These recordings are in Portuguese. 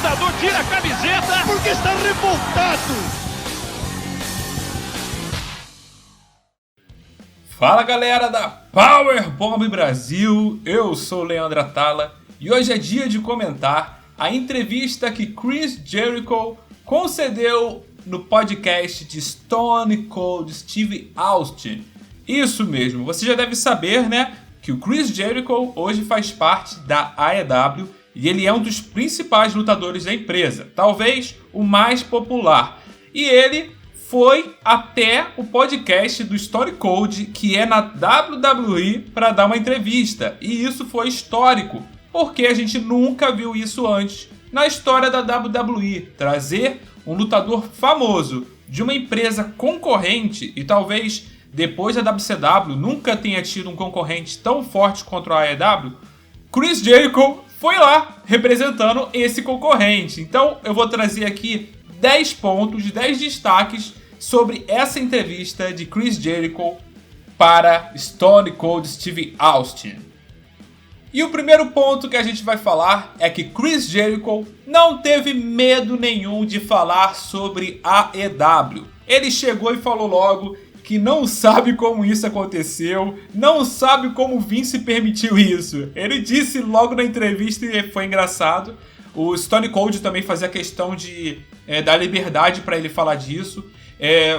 lutador tira a camiseta porque está revoltado. Fala galera da Powerbomb Brasil, eu sou o Leandro Atala e hoje é dia de comentar a entrevista que Chris Jericho concedeu no podcast de Stone Cold Steve Austin. Isso mesmo, você já deve saber, né, que o Chris Jericho hoje faz parte da AEW e ele é um dos principais lutadores da empresa, talvez o mais popular. E ele foi até o podcast do Stone Cold, que é na WWE, para dar uma entrevista. E isso foi histórico, porque a gente nunca viu isso antes na história da WWE. Trazer um lutador famoso de uma empresa concorrente, e talvez depois da WCW nunca tenha tido um concorrente tão forte contra a AEW, Chris Jericho foi lá representando esse concorrente. Então eu vou trazer aqui 10 pontos, 10 destaques sobre essa entrevista de Chris Jericho para Stone Cold Steve Austin. E o primeiro ponto que a gente vai falar é que Chris Jericho não teve medo nenhum de falar sobre a AEW. Ele chegou e falou logo que não sabe como isso aconteceu, não sabe como Vince permitiu isso. Ele disse logo na entrevista e foi engraçado. O Stone Cold também fazia questão de dar liberdade para ele falar disso.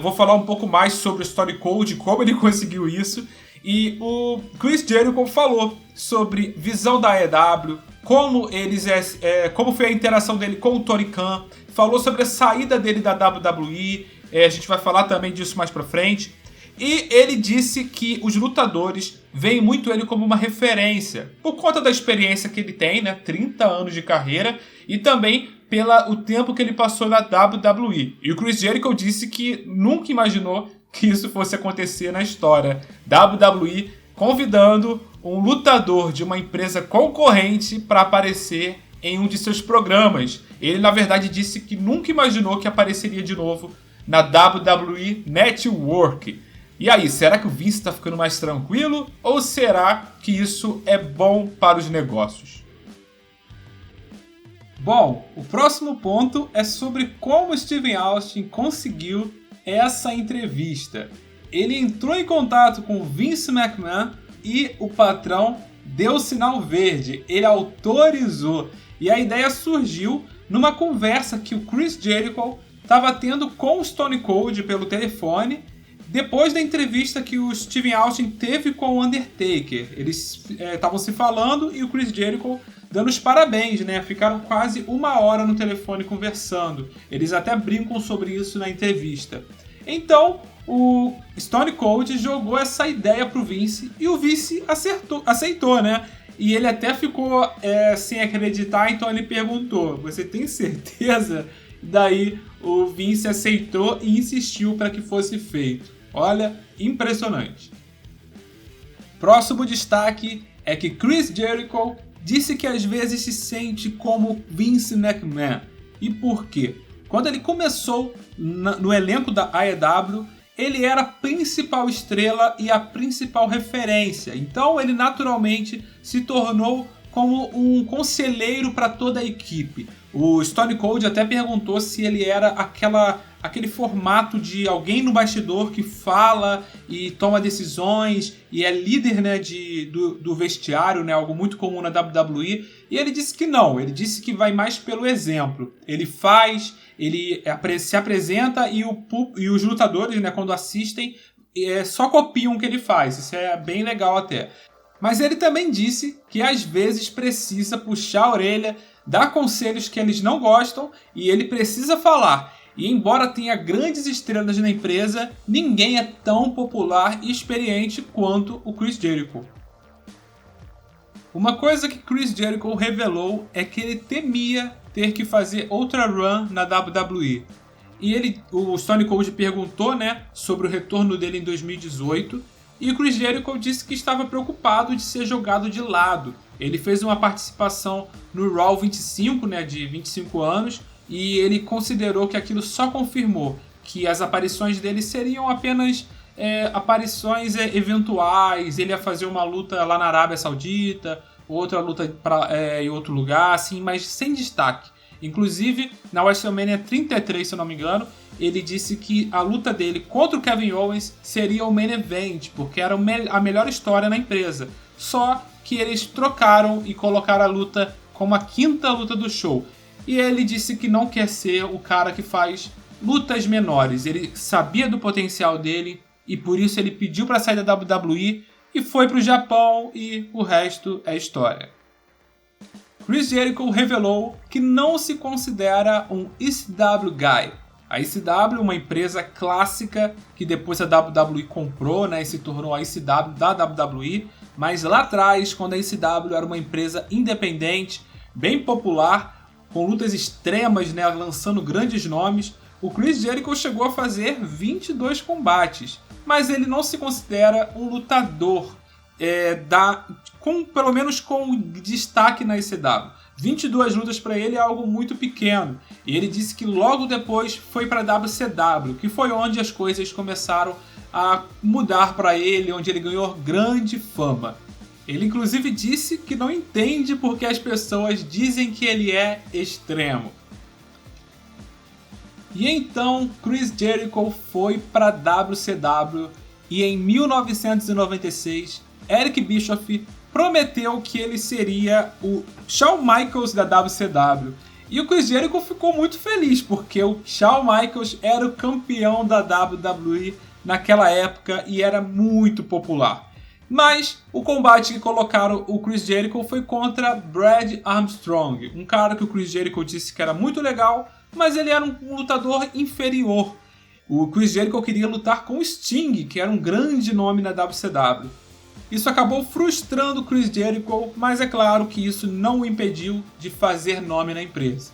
Vou falar um pouco mais sobre o Stone Cold, como ele conseguiu isso. E o Chris Jericho falou sobre visão da AEW, como foi a interação dele com o Tony Khan, falou sobre a saída dele da WWE. A gente vai falar também disso mais pra frente. E ele disse que os lutadores veem muito ele como uma referência, por conta da experiência que ele tem, né? 30 anos de carreira, e também pelo tempo que ele passou na WWE. E o Chris Jericho disse que nunca imaginou que isso fosse acontecer na história. WWE convidando um lutador de uma empresa concorrente para aparecer em um de seus programas. Ele, na verdade, disse que nunca imaginou que apareceria de novo na WWE Network. E aí, será que o Vince está ficando mais tranquilo? Ou será que isso é bom para os negócios? Bom, o próximo ponto é sobre como Steve Austin conseguiu essa entrevista. Ele entrou em contato com Vince McMahon e o patrão deu o sinal verde. Ele autorizou. E a ideia surgiu numa conversa que o Chris Jericho estava tendo com o Stone Cold pelo telefone, depois da entrevista que o Steve Austin teve com o Undertaker. Eles estavam se falando e o Chris Jericho dando os parabéns, né? Ficaram quase 1 hora no telefone conversando. Eles até brincam sobre isso na entrevista. Então, o Stone Cold jogou essa ideia pro Vince e o Vince aceitou, né? E ele até ficou sem acreditar, então ele perguntou: "Você tem certeza?" Daí o Vince aceitou e insistiu para que fosse feito. Olha, impressionante. Próximo destaque é que Chris Jericho disse que às vezes se sente como Vince McMahon. E por quê? Quando ele começou no elenco da AEW, ele era a principal estrela e a principal referência. Então ele naturalmente se tornou como um conselheiro para toda a equipe. O Stone Cold até perguntou se ele era aquele formato de alguém no bastidor que fala e toma decisões e é líder, né, do vestiário, né, algo muito comum na WWE. E ele disse que não, ele disse que vai mais pelo exemplo. Ele faz, ele se apresenta e os lutadores, né, quando assistem, só copiam o que ele faz. Isso é bem legal até. Mas ele também disse que às vezes precisa puxar a orelha, dar conselhos que eles não gostam e ele precisa falar. E embora tenha grandes estrelas na empresa, ninguém é tão popular e experiente quanto o Chris Jericho. Uma coisa que Chris Jericho revelou é que ele temia ter que fazer outra run na WWE. E o Stone Cold perguntou, né, sobre o retorno dele em 2018, e o Chris Jericho disse que estava preocupado de ser jogado de lado. Ele fez uma participação no Raw 25, né, de 25 anos, e ele considerou que aquilo só confirmou que as aparições dele seriam apenas aparições eventuais. Ele ia fazer uma luta lá na Arábia Saudita, outra luta em outro lugar, assim, mas sem destaque. Inclusive, na WrestleMania 33, se eu não me engano, ele disse que a luta dele contra o Kevin Owens seria o main event, porque era a melhor história na empresa. Só que eles trocaram e colocaram a luta como a quinta luta do show. E ele disse que não quer ser o cara que faz lutas menores. Ele sabia do potencial dele e por isso ele pediu para sair da WWE e foi para o Japão e o resto é história. Chris Jericho revelou que não se considera um ECW guy. A ECW é uma empresa clássica que depois a WWE comprou, né, e se tornou a ECW da WWE, mas lá atrás, quando a ECW era uma empresa independente, bem popular, com lutas extremas, né, lançando grandes nomes, o Chris Jericho chegou a fazer 22 combates, mas ele não se considera um lutador, pelo menos com destaque na ECW. 22 lutas para ele é algo muito pequeno. E ele disse que logo depois foi para a WCW, que foi onde as coisas começaram a mudar para ele, onde ele ganhou grande fama. Ele inclusive disse que não entende porque as pessoas dizem que ele é extremo. E então Chris Jericho foi para a WCW e em 1996 Eric Bischoff prometeu que ele seria o Shawn Michaels da WCW. E o Chris Jericho ficou muito feliz, porque o Shawn Michaels era o campeão da WWE naquela época e era muito popular. Mas o combate que colocaram o Chris Jericho foi contra Brad Armstrong, um cara que o Chris Jericho disse que era muito legal, mas ele era um lutador inferior. O Chris Jericho queria lutar com o Sting, que era um grande nome na WCW. Isso acabou frustrando o Chris Jericho, mas é claro que isso não o impediu de fazer nome na empresa.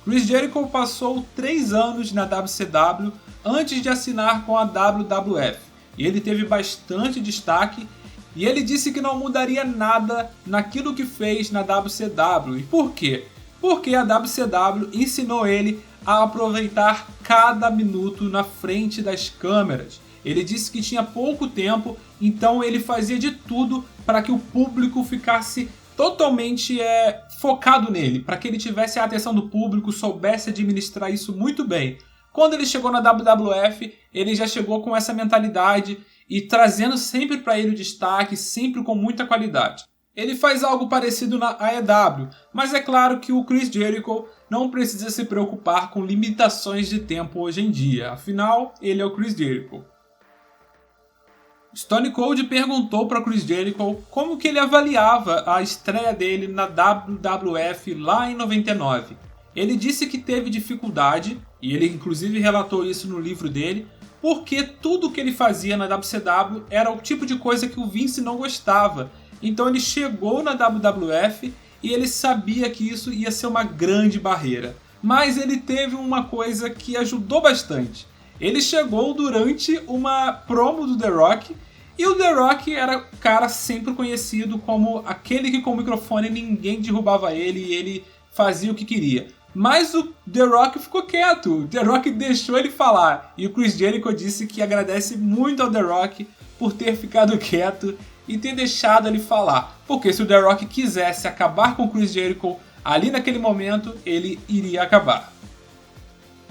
Chris Jericho passou 3 anos na WCW antes de assinar com a WWF, e ele teve bastante destaque, e ele disse que não mudaria nada naquilo que fez na WCW. E por quê? Porque a WCW ensinou ele a aproveitar cada minuto na frente das câmeras. Ele disse que tinha pouco tempo, então ele fazia de tudo para que o público ficasse totalmente focado nele, para que ele tivesse a atenção do público, soubesse administrar isso muito bem. Quando ele chegou na WWF, ele já chegou com essa mentalidade e trazendo sempre para ele o destaque, sempre com muita qualidade. Ele faz algo parecido na AEW, mas é claro que o Chris Jericho não precisa se preocupar com limitações de tempo hoje em dia, afinal, ele é o Chris Jericho. Stone Cold perguntou para Chris Jericho como que ele avaliava a estreia dele na WWF lá em 99. Ele disse que teve dificuldade, e ele inclusive relatou isso no livro dele, porque tudo que ele fazia na WCW era o tipo de coisa que o Vince não gostava. Então ele chegou na WWF e ele sabia que isso ia ser uma grande barreira. Mas ele teve uma coisa que ajudou bastante. Ele chegou durante uma promo do The Rock, e o The Rock era o cara sempre conhecido como aquele que com o microfone ninguém derrubava ele e ele fazia o que queria. Mas o The Rock ficou quieto, o The Rock deixou ele falar, e o Chris Jericho disse que agradece muito ao The Rock por ter ficado quieto e ter deixado ele falar, porque se o The Rock quisesse acabar com o Chris Jericho ali naquele momento, ele iria acabar.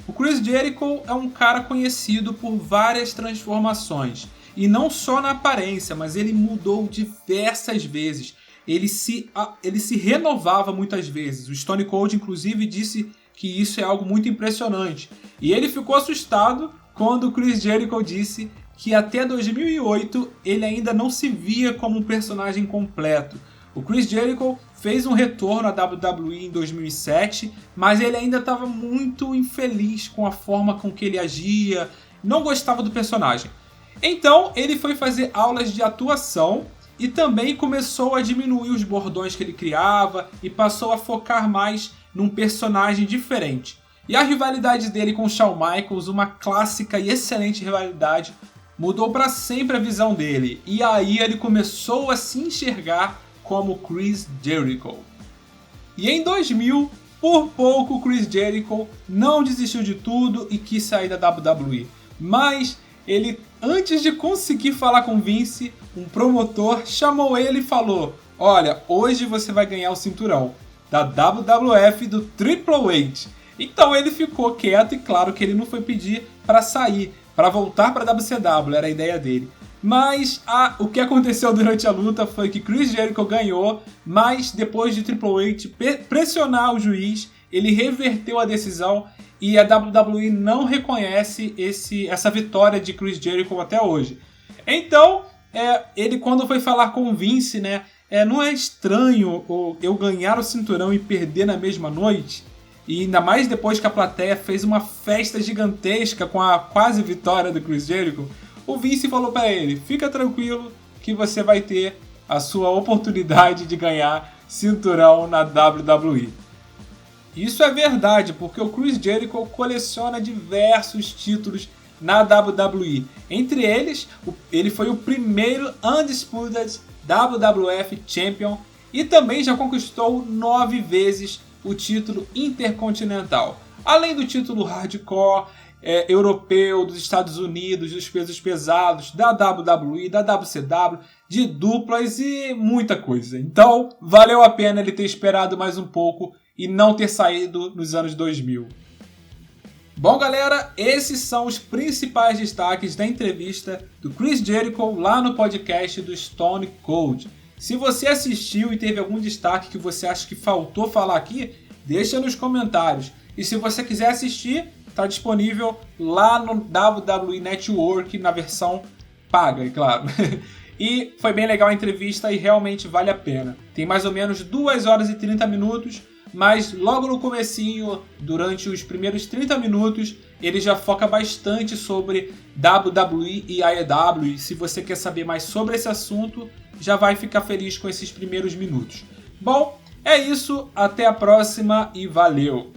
O Chris Jericho é um cara conhecido por várias transformações, e não só na aparência, mas ele mudou diversas vezes. Ele se renovava muitas vezes. O Stone Cold, inclusive, disse que isso é algo muito impressionante. E ele ficou assustado quando o Chris Jericho disse que até 2008 ele ainda não se via como um personagem completo. O Chris Jericho fez um retorno à WWE em 2007, mas ele ainda estava muito infeliz com a forma com que ele agia, não gostava do personagem. Então ele foi fazer aulas de atuação e também começou a diminuir os bordões que ele criava e passou a focar mais num personagem diferente. E a rivalidade dele com Shawn Michaels, uma clássica e excelente rivalidade, mudou para sempre a visão dele. E aí ele começou a se enxergar como Chris Jericho. E em 2000, por pouco, Chris Jericho não desistiu de tudo e quis sair da WWE. Mas ele, antes de conseguir falar com Vince, um promotor chamou ele e falou: olha, hoje você vai ganhar o cinturão. da WWF do Triple H. Então ele ficou quieto e claro que ele não foi pedir para sair, para voltar para a WCW, era a ideia dele. Mas o que aconteceu durante a luta foi que Chris Jericho ganhou, mas depois de Triple H pressionar o juiz, ele reverteu a decisão e a WWE não reconhece essa vitória de Chris Jericho até hoje. Então, ele quando foi falar com o Vince, né, não é estranho eu ganhar o cinturão e perder na mesma noite? E ainda mais depois que a plateia fez uma festa gigantesca com a quase vitória do Chris Jericho, o Vince falou para ele, fica tranquilo que você vai ter a sua oportunidade de ganhar cinturão na WWE. Isso é verdade, porque o Chris Jericho coleciona diversos títulos na WWE. Entre eles, ele foi o primeiro Undisputed WWF Champion e também já conquistou 9 vezes o título intercontinental. Além do título hardcore, europeu, dos Estados Unidos, dos pesos pesados, da WWE, da WCW, de duplas e muita coisa. Então, valeu a pena ele ter esperado mais um pouco e não ter saído nos anos 2000. Bom, galera, esses são os principais destaques da entrevista do Chris Jericho lá no podcast do Stone Cold. Se você assistiu e teve algum destaque que você acha que faltou falar aqui, deixa nos comentários. E se você quiser assistir, está disponível lá no WWE Network na versão paga, é claro. E foi bem legal a entrevista e realmente vale a pena. Tem mais ou menos 2 horas e 30 minutos, mas logo no comecinho, durante os primeiros 30 minutos, ele já foca bastante sobre WWE e AEW. E se você quer saber mais sobre esse assunto, já vai ficar feliz com esses primeiros minutos. Bom, é isso, até a próxima e valeu!